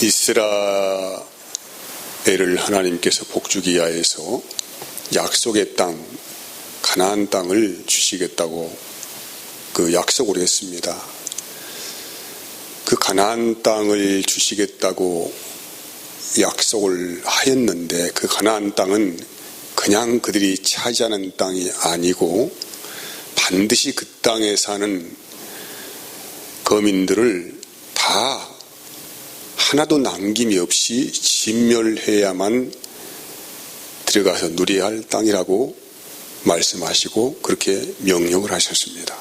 이스라엘을 하나님께서 복주기 위하여서 약속의 땅, 가나안 땅을 주시겠다고 그 약속을 했습니다. 그 가나안 땅을 주시겠다고 약속을 하였는데 그 가나안 땅은 그냥 그들이 차지하는 땅이 아니고 반드시 그 땅에 사는 거민들을 다 하나도 남김이 없이 진멸해야만 들어가서 누려야 할 땅이라고 말씀하시고 그렇게 명령을 하셨습니다.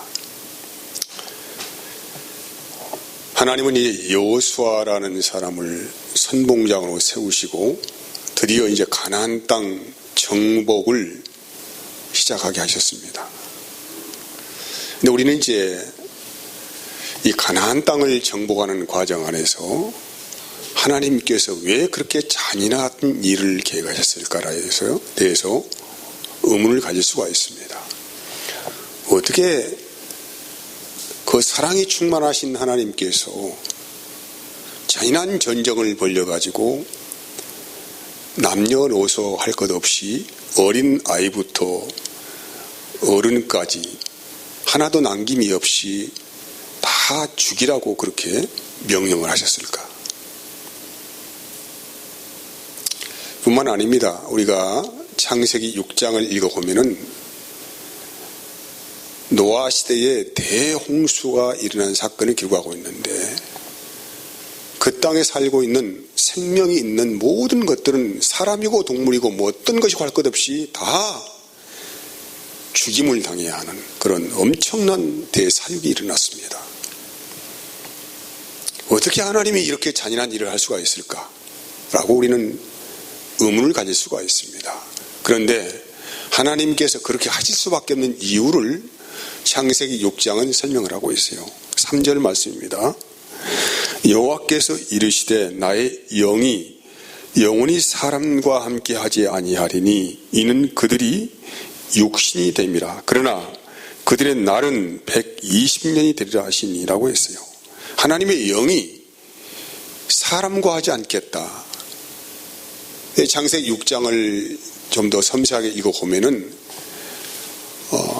하나님은 이 여호수아라는 사람을 선봉장으로 세우시고 드디어 이제 가나안 땅 정복을 시작하게 하셨습니다. 근데 우리는 이제 이 가나안 땅을 정복하는 과정 안에서 하나님께서 왜 그렇게 잔인한 일을 계획하셨을까에 대해서 의문을 가질 수가 있습니다. 어떻게 그 사랑이 충만하신 하나님께서 잔인한 전쟁을 벌여가지고 남녀노소 할 것 없이 어린 아이부터 어른까지 하나도 남김이 없이 다 죽이라고 그렇게 명령을 하셨을까? 뿐만 아닙니다. 우리가 창세기 6장을 읽어보면은 노아 시대에 대홍수가 일어난 사건을 기록하고 있는데 그 땅에 살고 있는 생명이 있는 모든 것들은 사람이고 동물이고 뭐 어떤 것이고 할 것 없이 다 죽임을 당해야 하는 그런 엄청난 대사육이 일어났습니다. 어떻게 하나님이 이렇게 잔인한 일을 할 수가 있을까? 라고 우리는 의문을 가질 수가 있습니다. 그런데 하나님께서 그렇게 하실 수밖에 없는 이유를 창세기 6장은 설명을 하고 있어요. 3절 말씀입니다. 여호와께서 이르시되 나의 영이 영원히 사람과 함께 하지 아니하리니 이는 그들이 육신이 됨이라. 그러나 그들의 날은 120년이 되리라 하시니라고 했어요. 하나님의 영이 사람과 하지 않겠다. 창세기 6장을 좀 더 섬세하게 읽어보면은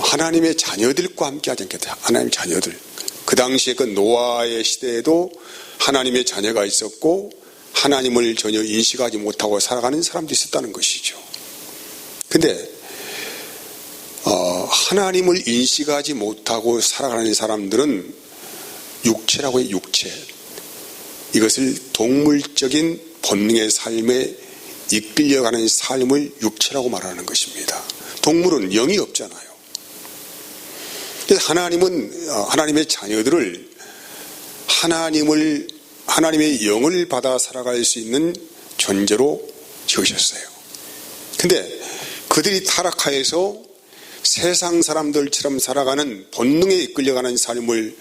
하나님의 자녀들과 함께 하지 않겠다. 하나님의 자녀들. 그 당시에 그 노아의 시대에도 하나님의 자녀가 있었고 하나님을 전혀 인식하지 못하고 살아가는 사람도 있었다는 것이죠. 근데 하나님을 인식하지 못하고 살아가는 사람들은 육체라고 해요. 육체. 이것을 동물적인 본능의 삶에 이끌려가는 삶을 육체라고 말하는 것입니다. 동물은 영이 없잖아요. 그래서 하나님은 하나님의 자녀들을 하나님의 영을 받아 살아갈 수 있는 존재로 지으셨어요. 근데 그들이 타락하여서 세상 사람들처럼 살아가는 본능에 이끌려가는 삶을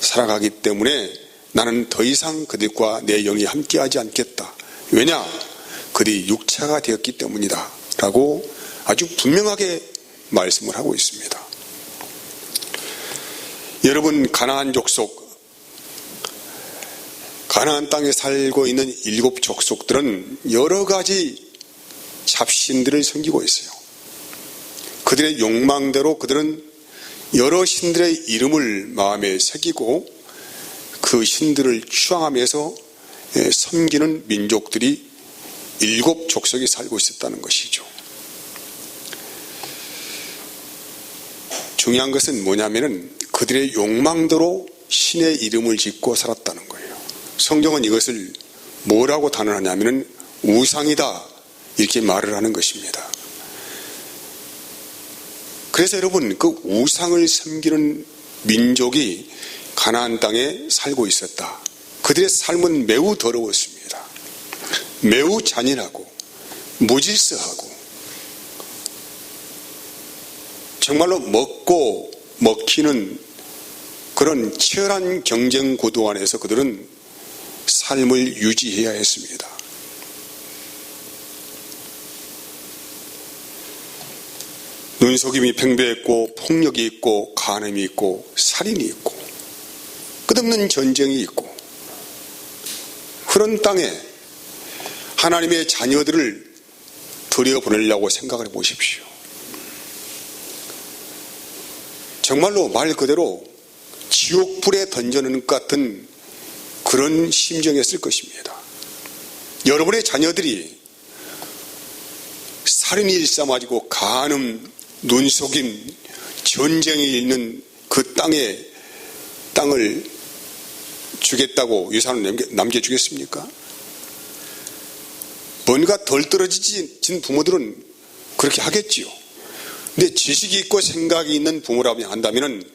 살아가기 때문에 나는 더 이상 그들과 내 영이 함께하지 않겠다. 왜냐? 그들이 육체가 되었기 때문이다 라고 아주 분명하게 말씀을 하고 있습니다. 여러분, 가나안 족속, 가나안 땅에 살고 있는 7 족속들은 여러 가지 잡신들을 섬기고 있어요. 그들의 욕망대로 그들은 여러 신들의 이름을 마음에 새기고 그 신들을 추앙하면서 섬기는 민족들이 7 족속이 살고 있었다는 것이죠. 중요한 것은 뭐냐면은 그들의 욕망대로 신의 이름을 짓고 살았다는 거예요. 성경은 이것을 뭐라고 단언하냐면은 우상이다 이렇게 말을 하는 것입니다. 그래서 여러분, 그 우상을 섬기는 민족이 가나안 땅에 살고 있었다. 그들의 삶은 매우 더러웠습니다. 매우 잔인하고 무질서하고 정말로 먹고 먹히는 그런 치열한 경쟁 구도 안에서 그들은 삶을 유지해야 했습니다. 눈속임이 팽배했고 폭력이 있고 간음이 있고 살인이 있고 끝없는 전쟁이 있고 그런 땅에 하나님의 자녀들을 들여보내려고 생각을 해보십시오. 정말로 말 그대로 지옥불에 던져놓는 것 같은 그런 심정이었을 것입니다. 여러분의 자녀들이 살인이 일삼아지고 간음, 눈속임, 전쟁이 있는 그 땅을 주겠다고 유산을 남겨주겠습니까? 뭔가 덜 떨어진 부모들은 그렇게 하겠지요. 근데 지식이 있고 생각이 있는 부모라고 한다면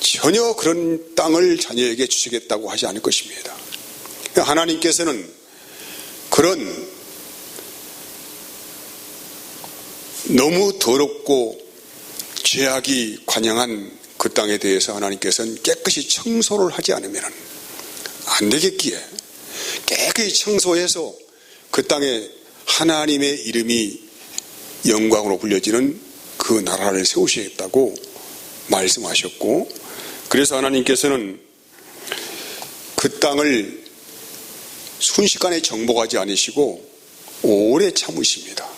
전혀 그런 땅을 자녀에게 주시겠다고 하지 않을 것입니다. 하나님께서는 그런 너무 더럽고 죄악이 관영한 그 땅에 대해서 하나님께서는 깨끗이 청소를 하지 않으면 안 되겠기에 깨끗이 청소해서 그 땅에 하나님의 이름이 영광으로 불려지는 그 나라를 세우시겠다고 말씀하셨고, 그래서 하나님께서는 그 땅을 순식간에 정복하지 않으시고 오래 참으십니다.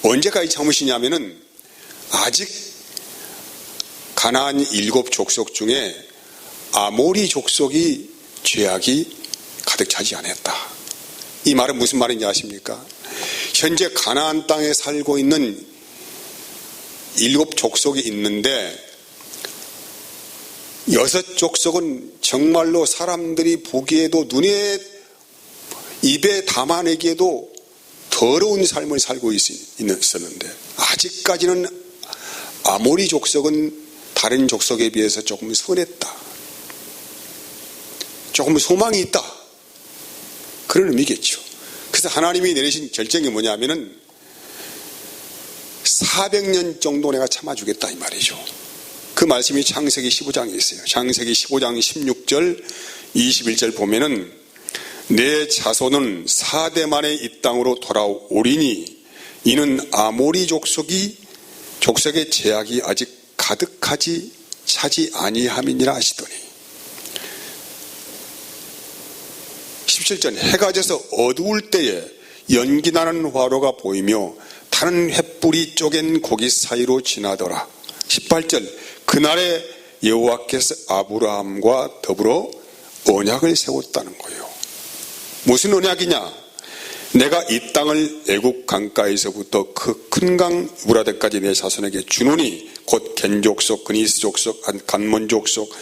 언제까지 참으시냐면은 아직 가나안 7족속 중에 아모리 족속이 죄악이 가득 차지 않았다. 이 말은 무슨 말인지 아십니까? 현재 가나안 땅에 살고 있는 7족속이 있는데 6족속은 정말로 사람들이 보기에도 눈에 입에 담아내기에도 더러운 삶을 살고 있었는데 아직까지는 아모리 족속은 다른 족속에 비해서 조금 선했다. 조금 소망이 있다. 그런 의미겠죠. 그래서 하나님이 내리신 결정이 뭐냐면은 400년 정도 내가 참아주겠다 이 말이죠. 그 말씀이 창세기 15장에 있어요. 창세기 15장 16절 21절 보면은 내 자손은 4대 만에 이 땅으로 돌아오리니 이는 아모리 족속의 죄악이 아직 가득하지 차지 아니함이니라 하시더니 17절 해가 져서 어두울 때에 연기나는 화로가 보이며 타는 횃불이 쪼갠 고기 사이로 지나더라. 18절 그날에 여호와께서 아브라함과 더불어 언약을 세웠다는 거예요. 무슨 언약이냐? 내가 이 땅을 애국 강가에서부터 그 큰 강 유브라데까지 내 자손에게 주노니 곧 겐 족속, 그니스 족속, 간몬 족속,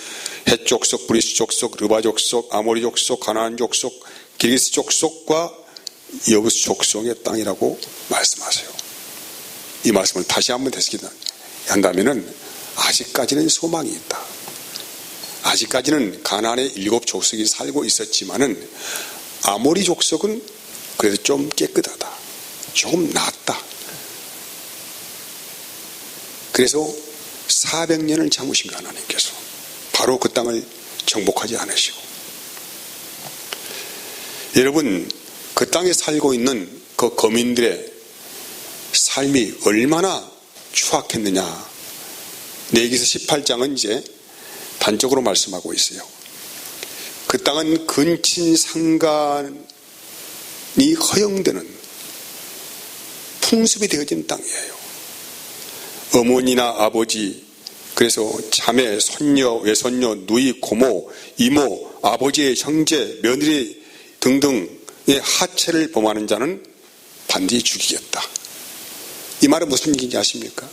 헷 족속, 브리스 족속, 르바 족속, 아모리 족속, 가나안 족속, 기리스 족속과 여부스 족속의 땅이라고 말씀하세요. 이 말씀을 다시 한번 되새긴다면은 아직까지는 소망이 있다. 아직까지는 가나안의 7족속이 살고 있었지만은 아모리 족속은 그래도 좀 깨끗하다. 조금 낫다. 그래서 400년을 참으신 하나님께서 바로 그 땅을 정복하지 않으시고, 여러분 그 땅에 살고 있는 그 거민들의 삶이 얼마나 추악했느냐. 레위기서 18장은 이제 단적으로 말씀하고 있어요. 그 땅은 근친 상간이 허용되는 풍습이 되어진 땅이에요. 어머니나 아버지, 그래서 자매, 손녀, 외손녀, 누이, 고모, 이모, 아버지의 형제, 며느리 등등의 하체를 범하는 자는 반드시 죽이겠다. 이 말은 무슨 얘기인지 아십니까?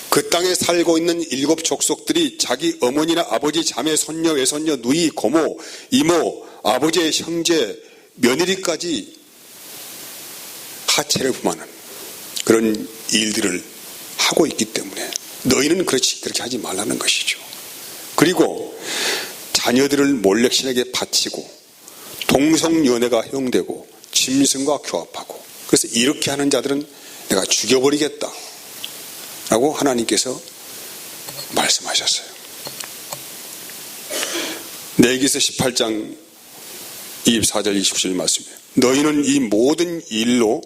그 땅에 살고 있는 7족속들이 자기 어머니나 아버지, 자매, 손녀, 외손녀, 누이, 고모, 이모, 아버지의 형제, 며느리까지 하체를 범하는 그런 일들을 하고 있기 때문에 너희는 그렇게 하지 말라는 것이죠. 그리고 자녀들을 몰렉신에게 바치고 동성연애가 허용되고 짐승과 교합하고, 그래서 이렇게 하는 자들은 내가 죽여버리겠다 라고 하나님께서 말씀하셨어요. 레위기서 18장 24절 29절 말씀이에요. 너희는 이 모든 일로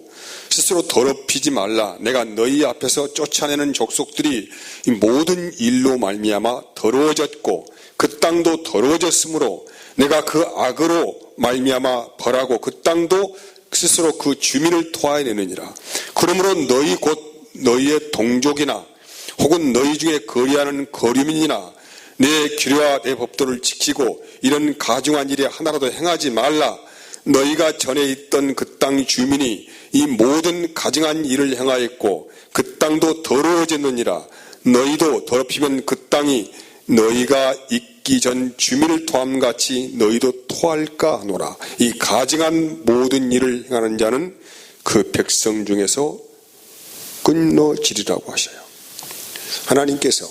스스로 더럽히지 말라. 내가 너희 앞에서 쫓아내는 족속들이 이 모든 일로 말미암아 더러워졌고 그 땅도 더러워졌으므로 내가 그 악으로 말미암아 벌하고 그 땅도 스스로 그 주민을 토하여내느니라. 그러므로 너희 곧 너희의 동족이나 혹은 너희 중에 거리하는 거류민이나 내 규례와 내 법도를 지키고 이런 가증한 일에 하나라도 행하지 말라. 너희가 전에 있던 그 땅 주민이 이 모든 가증한 일을 행하였고 그 땅도 더러워졌느니라. 너희도 더럽히면 그 땅이 너희가 있기 전 주민을 토함같이 너희도 토할까 하노라. 이 가증한 모든 일을 행하는 자는 그 백성 중에서 끊어지리라고 하셔요. 하나님께서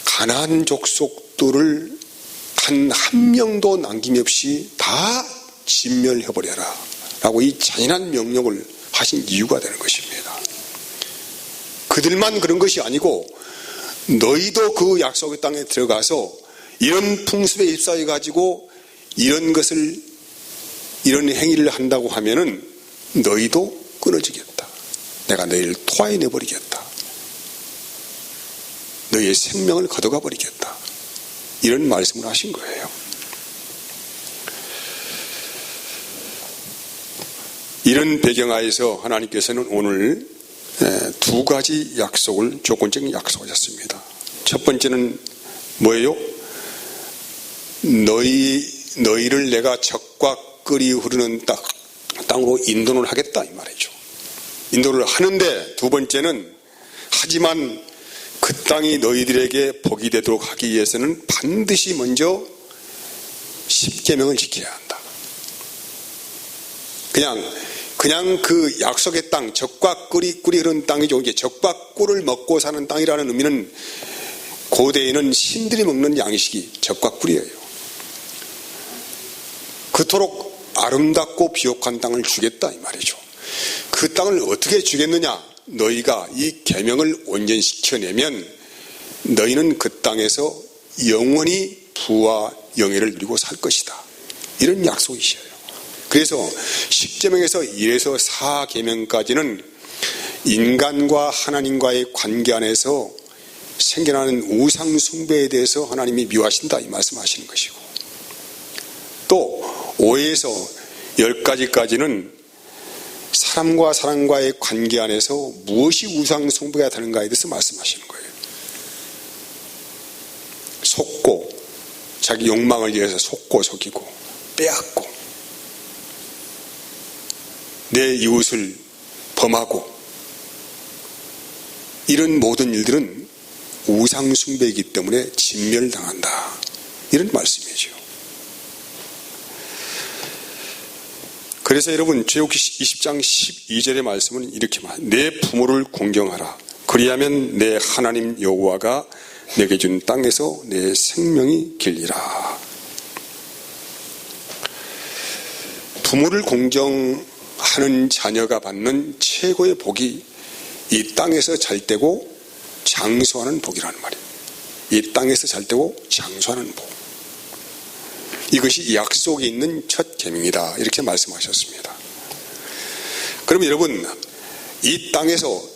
가나안 족속들을 단 한 명도 남김없이 다 진멸해버려라 라고 이 잔인한 명령을 하신 이유가 되는 것입니다. 그들만 그런 것이 아니고 너희도 그 약속의 땅에 들어가서 이런 풍습에 입사해 가지고 이런 행위를 한다고 하면은 너희도 끊어지겠다. 내가 너희를 토하여 버리겠다. 너희의 생명을 가져가 버리겠다. 이런 말씀을 하신 거예요. 이런 배경하에서 하나님께서는 오늘 두 가지 약속을, 조건적인 약속하셨습니다. 첫 번째는 뭐예요? 너희를 내가 적과 끓이 흐르는 땅으로 인도를 하겠다, 이 말이죠. 인도를 하는데, 두 번째는 하지만 그 땅이 너희들에게 복이 되도록 하기 위해서는 반드시 먼저 십계명을 지켜야 한다. 그냥 그 약속의 땅, 적과 꿀이 흐르는 땅이죠. 이제 적과 꿀을 먹고 사는 땅이라는 의미는 고대에는 신들이 먹는 양식이 적과 꿀이에요. 그토록 아름답고 비옥한 땅을 주겠다, 이 말이죠. 그 땅을 어떻게 주겠느냐? 너희가 이 계명을 온전시켜내면 너희는 그 땅에서 영원히 부와 영예를 누리고 살 것이다. 이런 약속이셔요. 그래서 10계명에서 1에서 4계명까지는 인간과 하나님과의 관계 안에서 생겨나는 우상 숭배에 대해서 하나님이 미워하신다, 이 말씀하시는 것이고, 또 5에서 10까지는 사람과 사람과의 관계 안에서 무엇이 우상 숭배가 되는가에 대해서 말씀하시는 거예요. 속고, 자기 욕망을 위해서 속고 속이고 빼앗고 내 이웃을 범하고 이런 모든 일들은 우상 숭배이기 때문에 진멸당한다. 이런 말씀이죠. 그래서 여러분, 출애굽기 20장 12절의 말씀은 이렇게 말합니다. 내 부모를 공경하라. 그리하면 내 하나님 여호와가 내게 준 땅에서 내 생명이 길리라. 부모를 공경하는 자녀가 받는 최고의 복이 이 땅에서 잘 되고 장수하는 복이라는 말이에요. 이 땅에서 잘 되고 장수하는 복. 이것이 약속이 있는 첫 계명이다, 이렇게 말씀하셨습니다. 그럼 여러분, 이 땅에서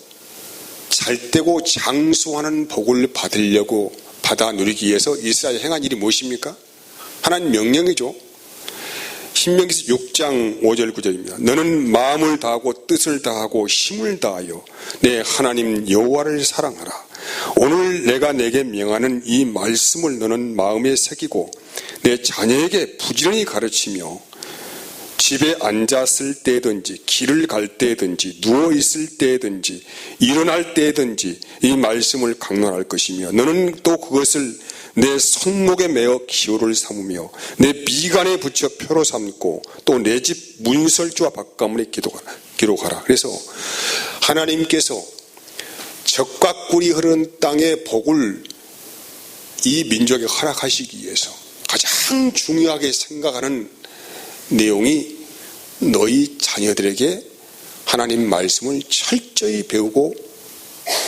잘되고 장수하는 복을 받아 누리기 위해서 이스라엘이 행한 일이 무엇입니까? 하나님 명령이죠. 신명기서 6장 5절 9절입니다. 너는 마음을 다하고 뜻을 다하고 힘을 다하여 내 하나님 여호와를 사랑하라. 오늘 내가 내게 명하는 이 말씀을 너는 마음에 새기고 내 자녀에게 부지런히 가르치며 집에 앉았을 때든지 길을 갈 때든지 누워있을 때든지 일어날 때든지 이 말씀을 강론할 것이며 너는 또 그것을 내 손목에 매어 기호를 삼으며 내 미간에 붙여 표로 삼고 또 내 집 문설주와 밭가문에 기록하라. 그래서 하나님께서 적과 꿀이 흐르는 땅의 복을 이 민족에 허락하시기 위해서 가장 중요하게 생각하는 내용이 너희 자녀들에게 하나님 말씀을 철저히 배우고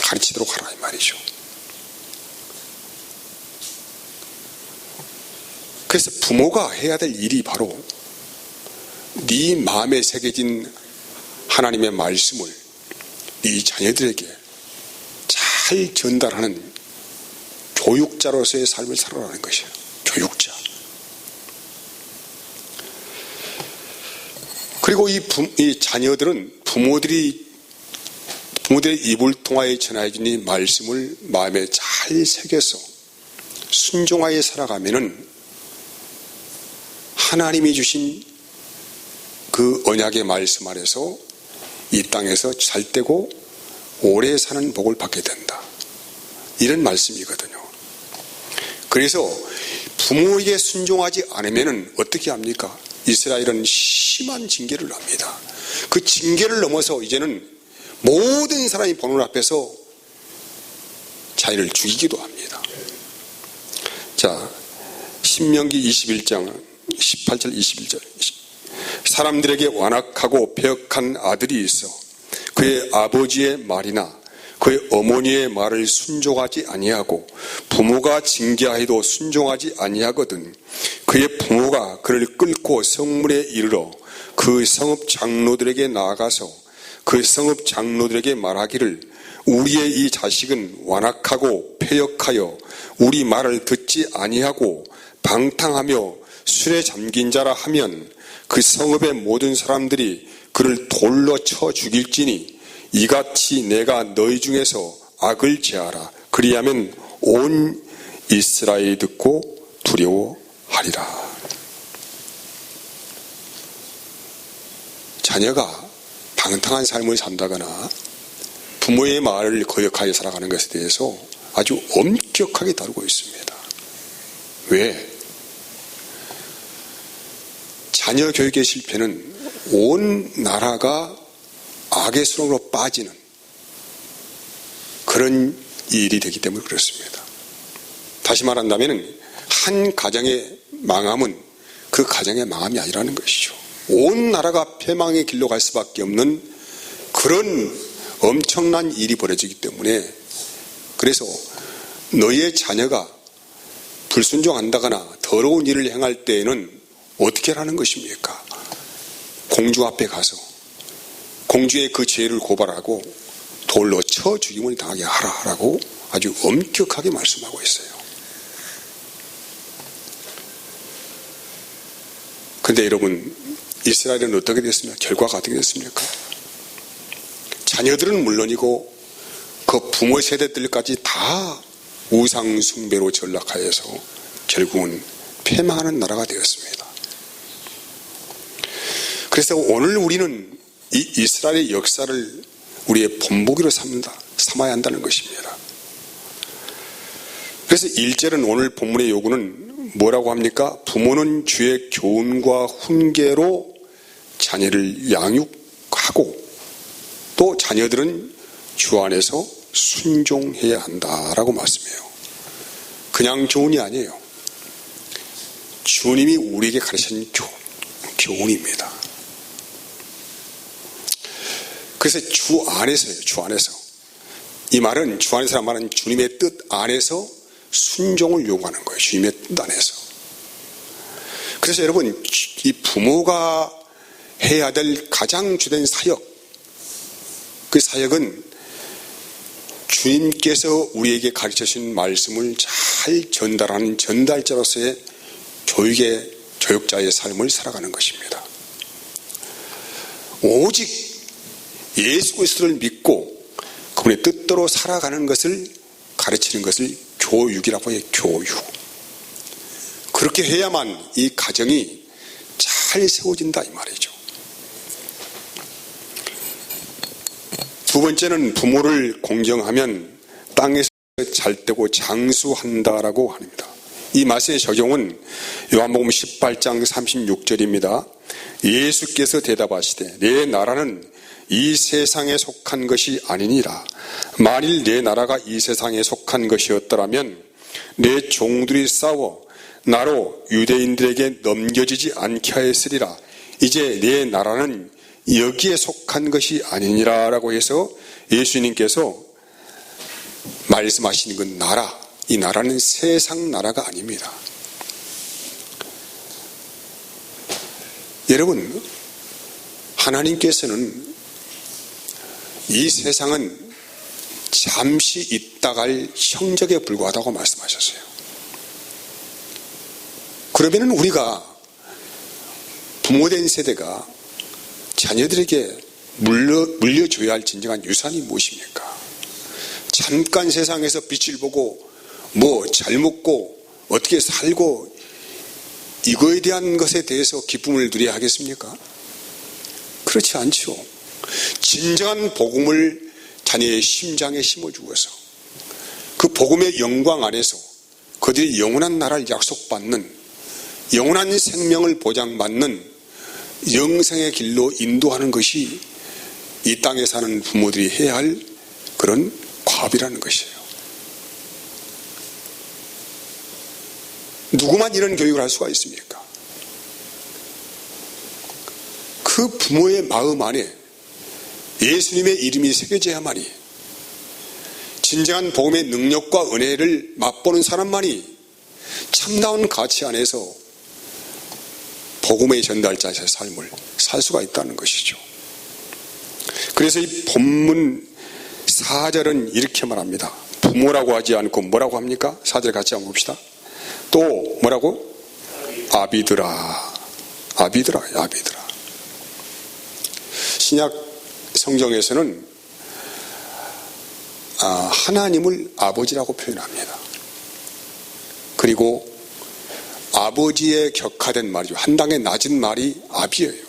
가르치도록 하라, 이 말이죠. 그래서 부모가 해야 될 일이 바로 네 마음에 새겨진 하나님의 말씀을 네 자녀들에게 잘 전달하는 교육자로서의 삶을 살아가는 것이에요. 그리고 이 자녀들은 부모들의 입을 통하여 전해진 이 말씀을 마음에 잘 새겨서 순종하여 살아가면은 하나님이 주신 그 언약의 말씀 안에서 이 땅에서 잘되고 오래 사는 복을 받게 된다. 이런 말씀이거든요. 그래서 부모에게 순종하지 않으면 어떻게 합니까? 이스라엘은 심한 징계를 합니다. 그 징계를 넘어서 이제는 모든 사람이 보는 앞에서 자기를 죽이기도 합니다. 자, 신명기 21장 18절 21절. 사람들에게 완악하고 배역한 아들이 있어 그의 아버지의 말이나 그의 어머니의 말을 순종하지 아니하고 부모가 징계하여도 순종하지 아니하거든 그의 부모가 그를 끌고 성문에 이르러 그 성읍 장로들에게 나아가서 그 성읍 장로들에게 말하기를 우리의 이 자식은 완악하고 패역하여 우리 말을 듣지 아니하고 방탕하며 술에 잠긴 자라 하면 그 성읍의 모든 사람들이 그를 돌로 쳐 죽일지니 이같이 내가 너희 중에서 악을 제하라. 그리하면 온 이스라엘이 듣고 두려워하리라. 자녀가 방탕한 삶을 산다거나 부모의 말을 거역하여 살아가는 것에 대해서 아주 엄격하게 다루고 있습니다. 왜? 자녀 교육의 실패는 온 나라가 악의 수렁으로 빠지는 그런 일이 되기 때문에 그렇습니다. 다시 말한다면 한 가정의 망함은 그 가정의 망함이 아니라는 것이죠. 온 나라가 패망의 길로 갈 수밖에 없는 그런 엄청난 일이 벌어지기 때문에 그래서 너희의 자녀가 불순종한다거나 더러운 일을 행할 때에는 어떻게 하라는 것입니까? 공주 앞에 가서 공주의 그 죄를 고발하고 돌로 쳐 죽임을 당하게 하라라고 아주 엄격하게 말씀하고 있어요. 그런데 여러분, 이스라엘은 어떻게 됐습니까? 결과가 어떻게 됐습니까? 자녀들은 물론이고 그 부모 세대들까지 다 우상 숭배로 전락하여서 결국은 패망하는 나라가 되었습니다. 그래서 오늘 우리는 이 이스라엘의 역사를 우리의 본보기로 삼아야 한다는 것입니다. 그래서 1절은 오늘 본문의 요구는 뭐라고 합니까? 부모는 주의 교훈과 훈계로 자녀를 양육하고 또 자녀들은 주 안에서 순종해야 한다라고 말씀해요. 그냥 교훈이 아니에요. 주님이 우리에게 가르치는 교훈입니다. 그래서 주 안에서요. 주 안에서. 이 말은 주 안에서란 말은 주님의 뜻 안에서 순종을 요구하는 거예요. 주님의 뜻 안에서. 그래서 여러분, 이 부모가 해야 될 가장 주된 사역, 그 사역은 주님께서 우리에게 가르쳐 주신 말씀을 잘 전달하는 전달자로서의 교육자의 삶을 살아가는 것입니다. 오직 예수 그리스도를 믿고 그분의 뜻대로 살아가는 것을 가르치는 것을 교육이라고 해요. 교육. 그렇게 해야만 이 가정이 잘 세워진다 이 말이죠. 두 번째는 부모를 공경하면 땅에서 잘되고 장수한다라고 합니다. 이 말씀의 적용은 요한복음 18장 36절입니다. 예수께서 대답하시되 내 나라는 이 세상에 속한 것이 아니니라. 만일 내 나라가 이 세상에 속한 것이었더라면 내 종들이 싸워 나로 유대인들에게 넘겨지지 않게 하였으리라. 이제 내 나라는 여기에 속한 것이 아니니라 라고 해서 예수님께서 말씀하시는 건 나라, 이 나라는 세상 나라가 아닙니다. 여러분, 하나님께서는 이 세상은 잠시 있다 갈 형적에 불과하다고 말씀하셨어요. 그러면 우리가 부모된 세대가 자녀들에게 물려줘야 할 진정한 유산이 무엇입니까? 잠깐 세상에서 빛을 보고 뭐 잘 먹고 어떻게 살고 이거에 대한 것에 대해서 기쁨을 누려야 하겠습니까? 그렇지 않죠. 진정한 복음을 자녀의 심장에 심어주어서 그 복음의 영광 안에서 그들이 영원한 나라를 약속받는, 영원한 생명을 보장받는 영생의 길로 인도하는 것이 이 땅에 사는 부모들이 해야 할 그런 과업이라는 것이에요. 누구만 이런 교육을 할 수가 있습니까? 그 부모의 마음 안에 예수님의 이름이 새겨져야만이, 진정한 복음의 능력과 은혜를 맛보는 사람만이 참다운 가치 안에서 복음의 전달자의 삶을 살 수가 있다는 것이죠. 그래서 이 본문 4절은 이렇게 말합니다. 부모라고 하지 않고 뭐라고 합니까? 4절 같이 한번 봅시다. 또 뭐라고? 아비들아. 아비들아. 아비들아. 신약 성경에서는 하나님을 아버지라고 표현합니다. 그리고 아버지에 격화된 말이죠. 한 단계 낮은 말이 아비예요.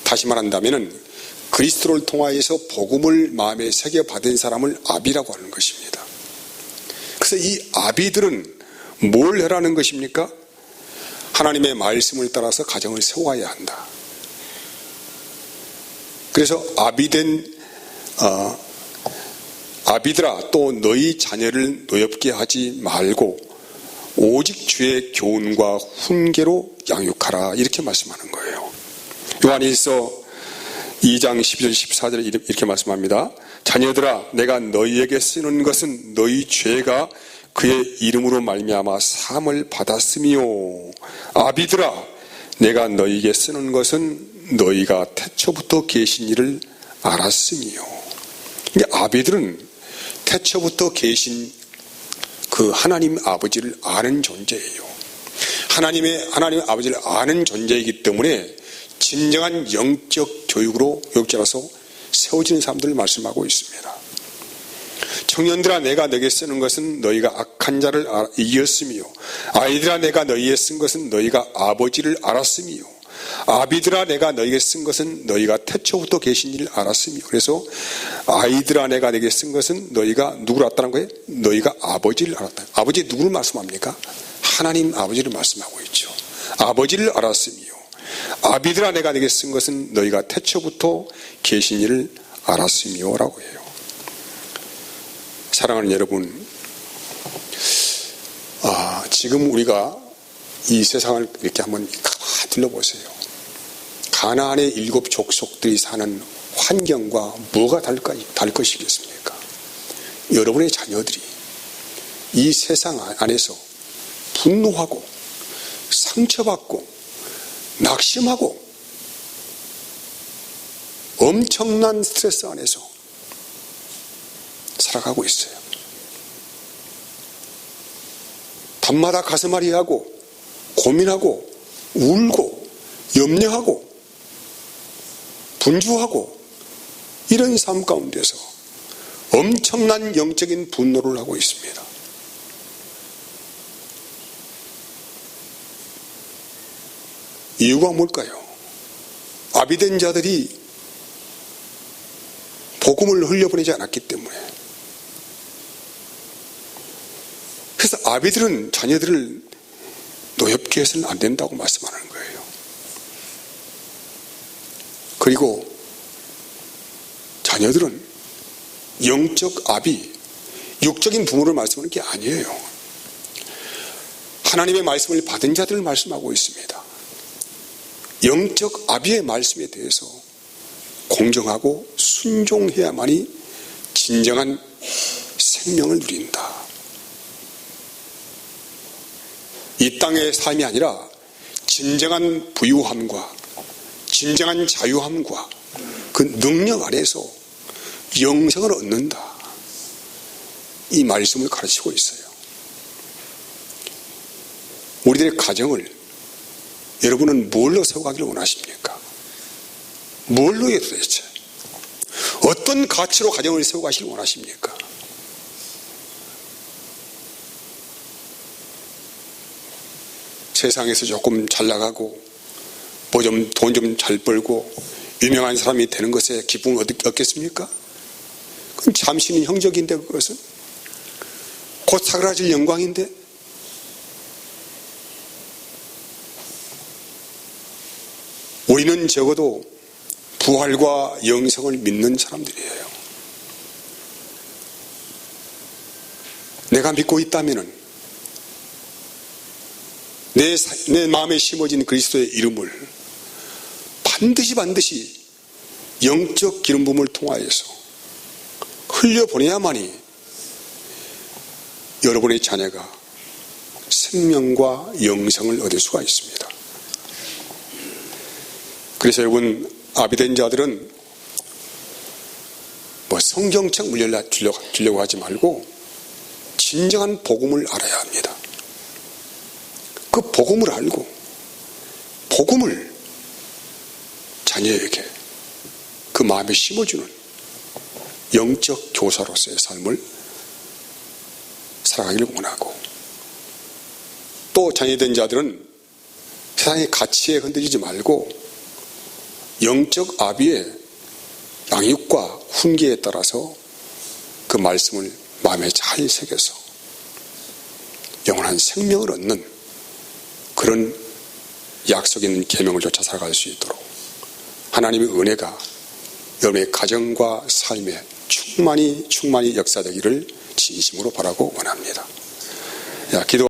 다시 말한다면 그리스도를 통하여서 복음을 마음에 새겨받은 사람을 아비라고 하는 것입니다. 그래서 이 아비들은 뭘 하라는 것입니까? 하나님의 말씀을 따라서 가정을 세워야 한다. 그래서 아비들아, 또 너희 자녀를 노엽게 하지 말고 오직 주의 교훈과 훈계로 양육하라, 이렇게 말씀하는 거예요. 요한일서 2장 12절 14절에 이렇게 말씀합니다. 자녀들아, 내가 너희에게 쓰는 것은 너희 죄가 그의 이름으로 말미암아 사함을 받았으며, 아비들아, 내가 너희에게 쓰는 것은 너희가 태초부터 계신 이를 알았으며. 아비들은 태초부터 계신 그 하나님 아버지를 아는 존재예요. 하나님 아버지를 아는 존재이기 때문에 진정한 영적 교육으로 교육자라서 세워지는 사람들을 말씀하고 있습니다. 청년들아, 내가 너에게 쓰는 것은 너희가 악한 자를 이겼으며, 아이들아, 내가 너희에 쓴 것은 너희가 아버지를 알았으며, 아비들아, 내가 너희에게 쓴 것은 너희가 태초부터 계신 일을 알았으며. 그래서 아이들아, 내가 너희에게 쓴 것은 너희가 누구를 알았다는 거예요? 너희가 아버지를 알았다. 아버지 누구를 말씀합니까? 하나님 아버지를 말씀하고 있죠. 아버지를 알았으며, 아비들아, 내가 너희에게 쓴 것은 너희가 태초부터 계신 일을 알았으며 라고 해요. 사랑하는 여러분, 지금 우리가 이 세상을 이렇게 한번 가만히 둘러보세요. 가나안의 7 족속들이 사는 환경과 뭐가 다를 것이겠습니까? 여러분의 자녀들이 이 세상 안에서 분노하고 상처받고 낙심하고 엄청난 스트레스 안에서 살아가고 있어요. 밤마다 가슴앓이하고 고민하고 울고 염려하고 분주하고 이런 삶 가운데서 엄청난 영적인 분노를 하고 있습니다. 이유가 뭘까요? 아비된 자들이 복음을 흘려보내지 않았기 때문에. 그래서 아비들은 자녀들을 노엽게 해서는 안 된다고 말씀하는 거예요. 그리고 자녀들은 영적 아비, 육적인 부모를 말씀하는 게 아니에요. 하나님의 말씀을 받은 자들을 말씀하고 있습니다. 영적 아비의 말씀에 대해서 공정하고 순종해야만이 진정한 생명을 누린다. 이 땅의 삶이 아니라 진정한 부유함과 진정한 자유함과 그 능력 아래서 영생을 얻는다. 이 말씀을 가르치고 있어요. 우리들의 가정을 여러분은 뭘로 세워가기를 원하십니까? 뭘로요 도대체? 어떤 가치로 가정을 세워가시길 원하십니까? 세상에서 조금 잘 나가고 돈 좀 잘 벌고 유명한 사람이 되는 것에 기쁨을 얻겠습니까? 그럼 잠시는 형적인데 그것은 곧 사그라질 영광인데 우리는 적어도 부활과 영생을 믿는 사람들이에요. 내가 믿고 있다면 내 마음에 심어진 그리스도의 이름을 반드시 영적 기름 부음을 통하여서 흘려보내야만이 여러분의 자녀가 생명과 영생을 얻을 수가 있습니다. 그래서 여러분, 아비된 자들은 성경책 물려 주려고 하지 말고 진정한 복음을 알아야 합니다. 그 복음을 알고 복음을 자녀에게 그 마음에 심어주는 영적 교사로서의 삶을 살아가기를 원하고, 또 자녀된 자들은 세상의 가치에 흔들리지 말고 영적 아비의 양육과 훈계에 따라서 그 말씀을 마음에 잘 새겨서 영원한 생명을 얻는 그런 약속 있는 계명을 쫓아 살아갈 수 있도록 하나님의 은혜가 여러분의 가정과 삶에 충만히 역사되기를 진심으로 바라고 원합니다. 기도